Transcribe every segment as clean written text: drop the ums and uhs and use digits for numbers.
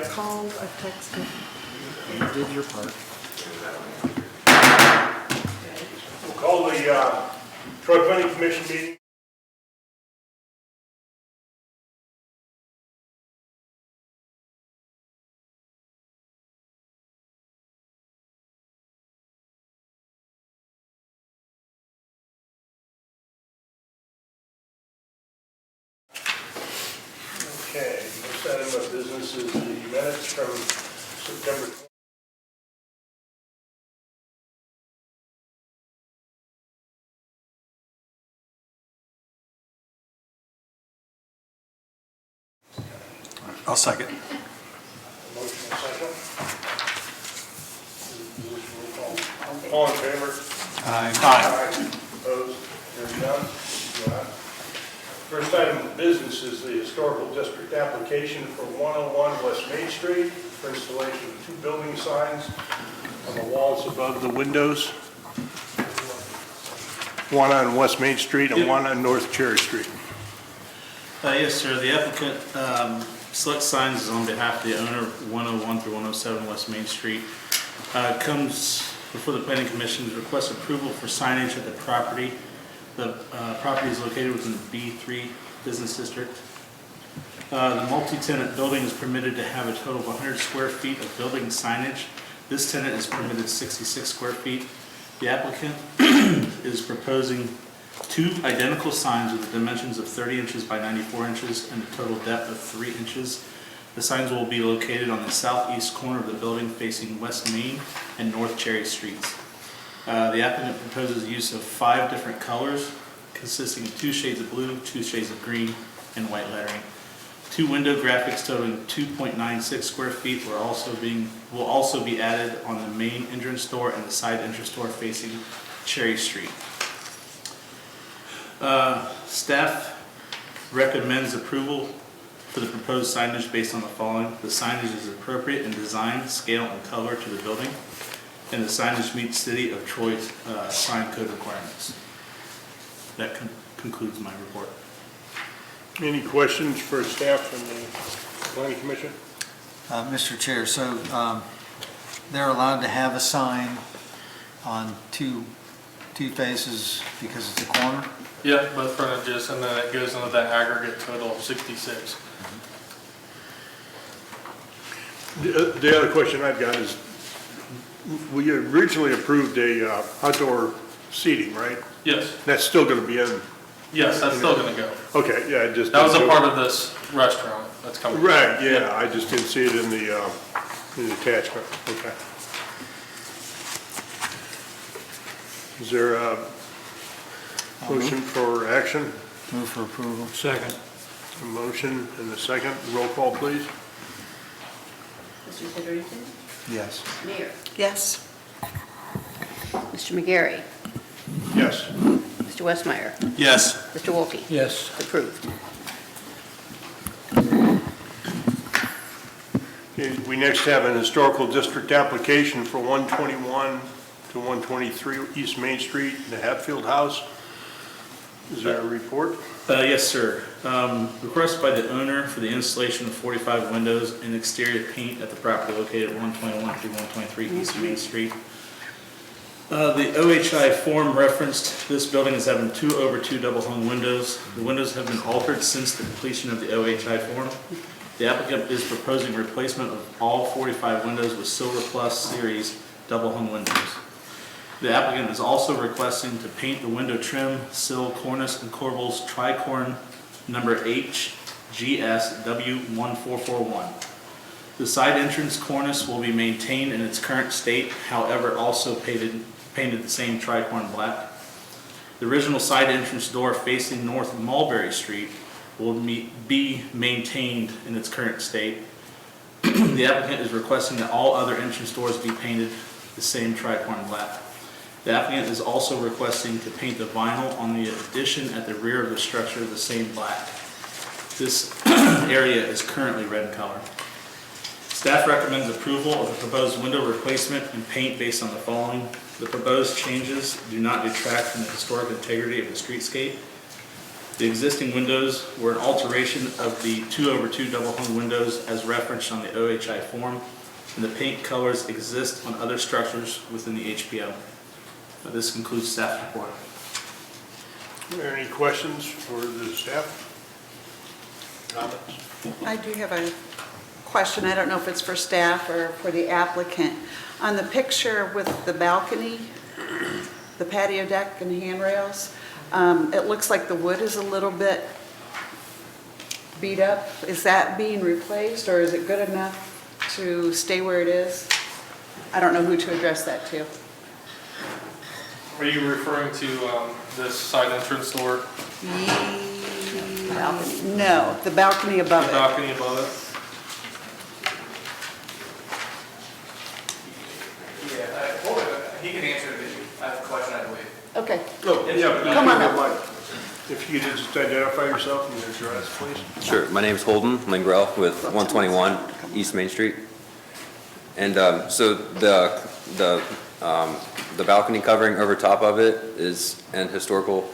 I've called, I've texted. You did your part. We'll call the Troy Planning Commission meeting. Okay, next item of business is the minutes from September 20th. I'll second. Motion and second. All in favor? Aye. Opposed? Hearing none? First item of business is the historical district application for 101 West Main Street for installation of 2 building signs on the walls above the windows. One on West Main Street and one on North Cherry Street. Yes, sir. The applicant Select Signs is on behalf of the owner, 101 through 107 West Main Street. Comes before the Planning Commission to request approval for signage at the property. The property is located within the B3 Business District. The multi-tenant building is permitted to have a total of 100 square feet of building signage. This tenant is permitted 66 square feet. The applicant is proposing 2 identical signs with the dimensions of 30 inches by 94 inches and a total depth of 3 inches. The signs will be located on the southeast corner of the building facing West Main and North Cherry Streets. The applicant proposes the use of 5 different colors consisting of 2 shades of blue, 2 shades of green, and white lettering. 2 window graphics totaling 2.96 square feet will also be added on the main entrance door and the side entrance door facing Cherry Street. Staff recommends approval for the proposed signage based on the following. The signage is appropriate in design, scale, and color to the building, and the signage meets City of Troy sign code requirements. That concludes my report. Any questions for staff from the Planning Commission? Mr. Chair, so they're allowed to have a sign on two faces because it's a corner? Yeah, both frontages, and then it goes into that aggregate total of 66. The other question I've got is, we originally approved a outdoor seating, right? Yes, That's still going to be in. yes, that's still gonna go. Okay, yeah, I just. That was a part of this restaurant that's coming. Right, yeah, I just didn't see it in the attachment. Okay. Is there a motion for action? Move for approval. Second. A motion and a second. Roll call, please. Mr. Titterington? Yes. Mayor? Yes. Mr. McGarry? Yes. Mr. Westmeyer? Yes. Mr. Wolke? Yes. Approved. Okay, we next have an historical district application for 121 to 123 East Main Street, the Hatfield House. Is there a report? Yes, sir. Request by the owner for the installation of 45 windows and exterior paint at the property located at 121 through 123 East Main Street. The OHI form referenced this building as having 2/2 double hung windows. The windows have been altered since the completion of the OHI form. The applicant is proposing replacement of all 45 windows with Silver Plus Series double hung windows. The applicant is also requesting to paint the window trim, sill, cornice, and corbels tricorn number HGSW1441. The side entrance cornice will be maintained in its current state, however also painted the same tricorn black. The original side entrance door facing North Mulberry Street will be maintained in its current state. The applicant is requesting that all other entrance doors be painted the same tricorn black. The applicant is also requesting to paint the vinyl on the addition at the rear of the structure the same black. This area is currently red in color. Staff recommends approval of the proposed window replacement and paint based on the following. The proposed changes do not detract from the historic integrity of the streetscape. The existing windows were an alteration of the 2/2 double hung windows as referenced on the OHI form, and the paint colors exist on other structures within the HPO. This concludes staff report. Are there any questions for the staff? Comments? I do have a question. I don't know if it's for staff or for the applicant. On the picture with the balcony, the patio deck and handrails, it looks like the wood is a little bit beat up. Is that being replaced, or is it good enough to stay where it is? I don't know who to address that to. Are you referring to this side entrance door, Balcony? No, the balcony the above it. balcony above it? Yeah, hold it. He can answer it. I have a question, I believe. Okay. Oh, yeah. Come on up. If you could just identify yourself and your address, please. Sure. My name's Holden Lingrell with 121 East Main Street. And so the balcony covering over top of it is an historical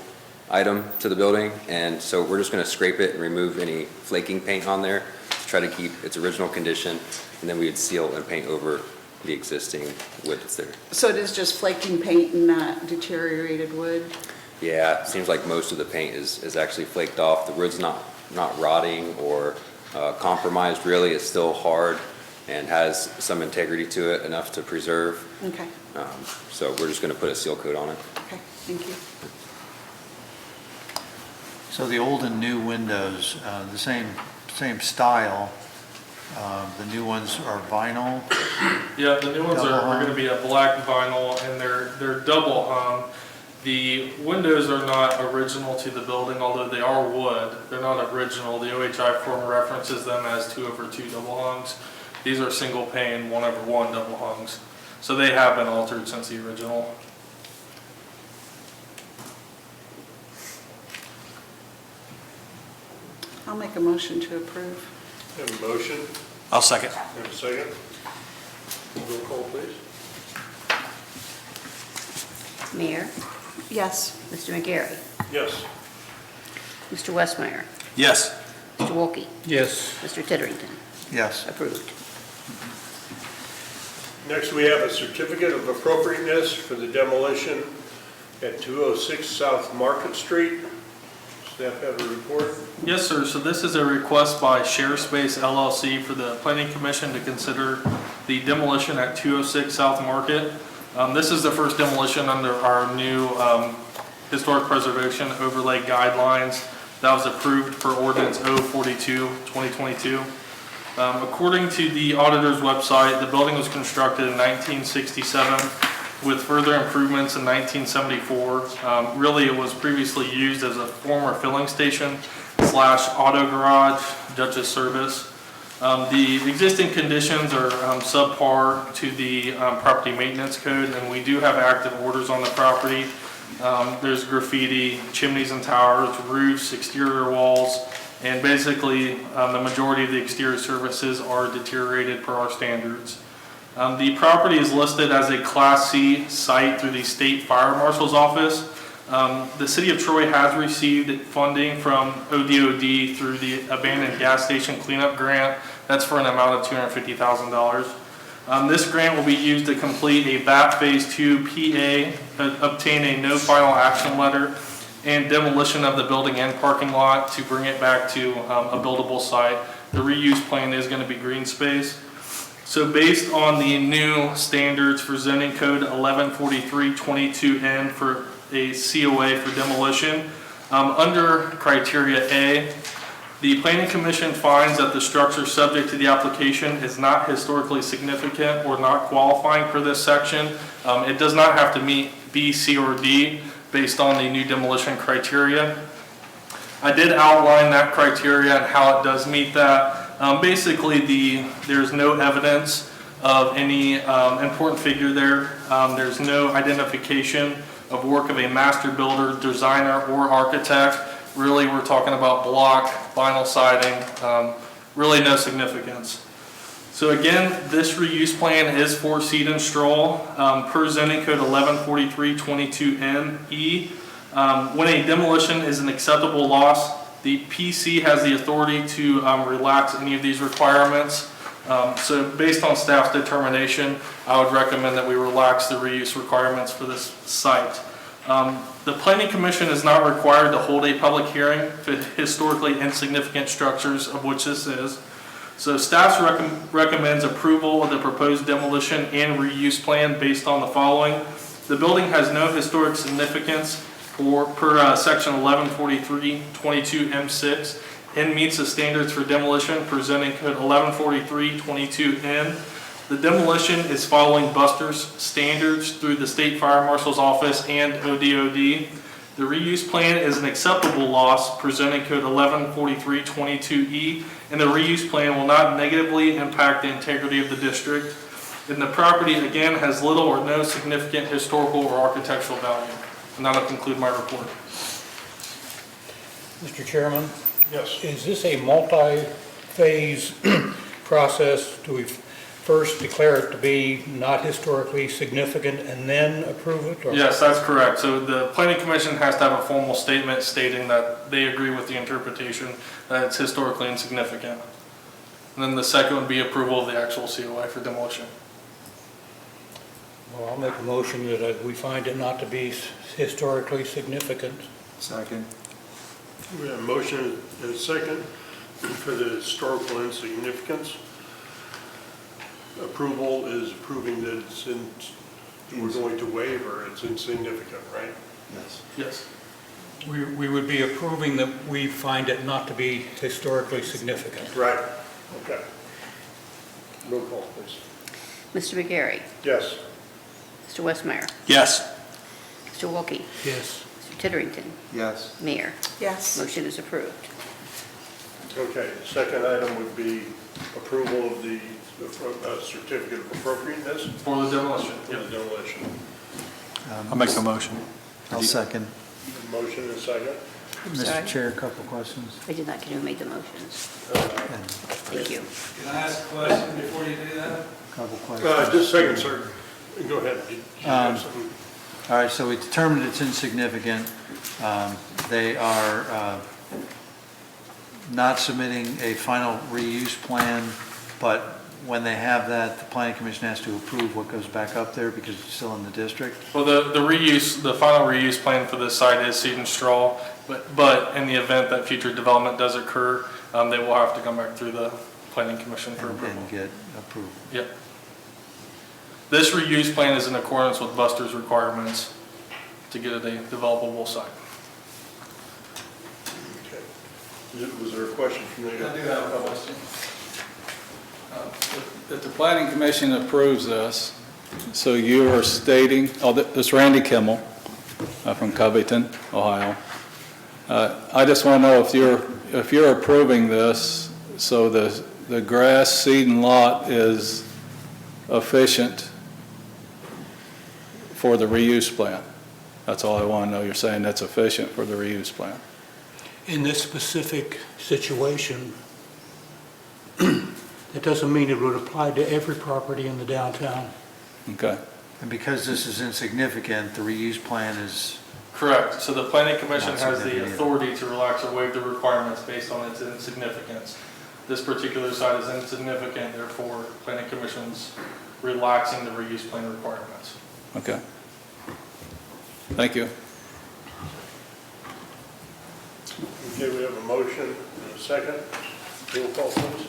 item to the building, and so we're just going to scrape it and remove any flaking paint on there to try to keep its original condition, and then we would seal and paint over the existing wood that's there. So it is just flaking paint and not deteriorated wood? Yeah, it seems like most of the paint is actually flaked off. The wood's not rotting or compromised really. It's still hard and has some integrity to it, enough to preserve. Okay, So we're just going to put a seal coat on it. okay, thank you. So the old and new windows, the same style, the new ones are vinyl. Yeah, the new ones Double are hung. going to be a black vinyl, and they're double hung. The windows are not original to the building, although they are wood. They're not original. The OHI form references them as 2/2 double hungs. These are single pane 1/1 double hungs. So they have been altered since the original. I'll make a motion to approve. Have a motion, I'll second. have a second. Roll call, please. Mayor, Yes. Mr. McGarry, Yes. Mr. Westmeyer, Yes. Mr. Wolke, Yes. Mr. Titterington. Yes. Approved. Next, we have a certificate of appropriateness for the demolition at 206 South Market Street. Staff have a report? Yes, sir. So this is a request by ShareSpace LLC for the Planning Commission to consider the demolition at 206 South Market. This is the first demolition under our new historic preservation overlay guidelines that was approved per ordinance 042/2022. According to the auditor's website, the building was constructed in 1967 with further improvements in 1974. Really, it was previously used as a former filling station / auto garage, Dutchess service. The existing conditions are subpar to the property maintenance code, and we do have active orders on the property. There's graffiti, chimneys and towers, roofs, exterior walls, and basically the majority of the exterior surfaces are deteriorated per our standards. The property is listed as a Class C site through the State Fire Marshal's Office. The City of Troy has received funding from ODOD through the Abandoned Gas Station Cleanup Grant. That's for an amount of $250,000. This grant will be used to complete a BAP Phase 2 PA, obtain a no final action letter, and demolition of the building and parking lot to bring it back to a buildable site. The reuse plan is going to be green space. So based on the new standards for zoning code 1143-22N for a COA for demolition, under criteria A, the Planning Commission finds that the structure subject to the application is not historically significant or not qualifying for this section. It does not have to meet B, C, or D based on the new demolition criteria. I did outline that criteria and how it does meet that. Basically, there's no evidence of any important figure there. There's no identification of work of a master builder, designer, or architect. Really, we're talking about block, vinyl siding, really no significance. So again, this reuse plan is for seed and straw per zoning code 1143-22NE. When a demolition is an acceptable loss, the PC has the authority to relax any of these requirements. So based on staff's determination, I would recommend that we relax the reuse requirements for this site. The Planning Commission is not required to hold a public hearing for historically insignificant structures, of which this is. So staff recommends approval of the proposed demolition and reuse plan based on the following. The building has no historic significance per section 1143-22 M6 and meets the standards for demolition presenting code 1143-22N. The demolition is following Buster's standards through the State Fire Marshal's Office and ODOD. The reuse plan is an acceptable loss presenting code 1143-22E, and the reuse plan will not negatively impact the integrity of the district. And the property, again, has little or no significant historical or architectural value. And that'll conclude my report. Mr. Chairman, Yes. is this a multi-phase process? Do we first declare it to be not historically significant and then approve it? Or? Yes, that's correct. So the Planning Commission has to have a formal statement stating that they agree with the interpretation that it's historically insignificant. And then the second would be approval of the actual COI for demolition. Well, I'll make a motion that we find it not to be historically significant. Second. We have a motion and a second for the historical insignificance. Approval is approving that it's in, we're going to waive or it's insignificant, right? Yes. Yes. We would be approving that we find it not to be historically significant. Right. Okay. Roll call, please. Mr. McGarry. Yes. Mr. Westmeyer. Yes. Mr. Wolke. Yes. Mr. Titterington. Yes. Mayor. Yes. Motion is approved. Okay, the second item would be approval of the certificate of appropriateness For the demolition. for the demolition. I'll make a motion. I'll second. Motion and a second. sorry. Mr. Chair, a couple questions. I did not get who made the motions. Thank you. Can I ask a question before you do that? Couple questions. Just a second, sir. Go ahead. Did you have something? All right, so we determined it's insignificant. They are not submitting a final reuse plan, but when they have that, the planning commission has to approve what goes back up there because it's still in the district. Well, the final reuse plan for this site is seed and straw, but in the event that future development does occur, they will have to come back through the Planning Commission for approval. And get approval. Yep. This reuse plan is in accordance with Buster's requirements to get it a developable site. Okay. Was there a question from the? I do have a question. If the planning commission approves this, so you are stating, this is Randy Kimmel from Covington, Ohio. I just want to know if you're approving this, so the grass, seed, and lot is efficient for the reuse plan. That's all I want to know. You're saying that's efficient for the reuse plan. In this specific situation, it doesn't mean it would apply to every property in the downtown. Okay. And because this is insignificant, the reuse plan is, Correct. So the Planning Commission Not has the significant. authority to relax or waive the requirements based on its insignificance. This particular site is insignificant, therefore, Planning Commission's relaxing the reuse plan requirements. Okay. Thank you. Okay, we have a motion and a second. Roll call, please.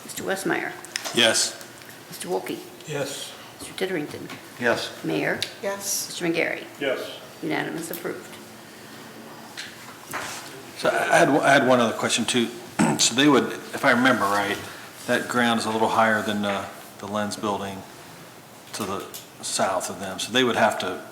Mr. Westmeyer. Yes. Mr. Wolke. Yes. Mr. Titterington. yes. Mayor. Yes. Mr. McGarry. Yes. Unanimous approved. So I had one other question too. So they would, if I remember right, that ground is a little higher than the Lenz building to the south of them. So they would have to,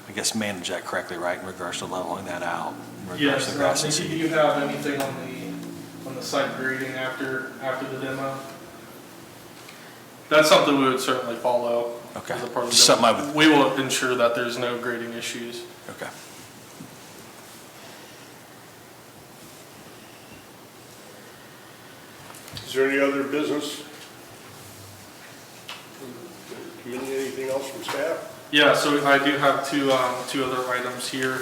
I guess, manage that correctly, right, in regards to leveling that out? In regards to the grass and Do seed? you have anything on the site grading after the demo? That's something we would certainly follow. Okay. As a part of the Something I demo. would- We will ensure that there's no grading issues. Okay. Is there any other business? Committee, anything else from staff? Yeah, so I do have two other items here.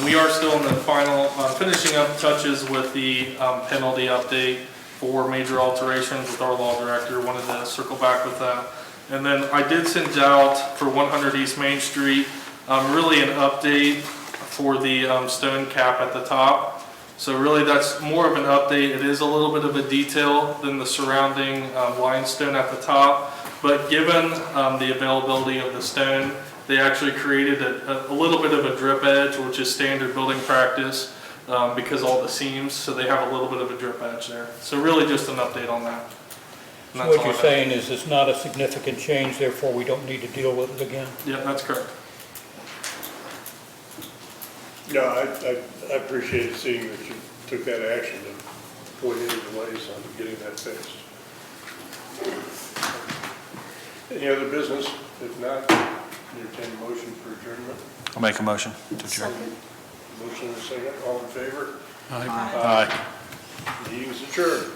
We are still in the final, finishing up touches with the penalty update for major alterations with our law director. Wanted to circle back with that. And then I did send out for 100 East Main Street, really an update for the stone cap at the top. So really that's more of an update. It is a little bit of a detail than the surrounding limestone at the top. But given the availability of the stone, they actually created a little bit of a drip edge, which is standard building practice because all the seams, so they have a little bit of a drip edge there. So really just an update on that. And So that's what all you're I have. saying is it's not a significant change, therefore we don't need to deal with it again? Yeah, that's correct. No, I appreciate seeing that you took that action and avoid any delays on getting that fixed. Any other business? If not, entertain a motion for adjournment. I'll make a motion to adjourn. Motion and a second, all in favor? Aye. Meeting is adjourned.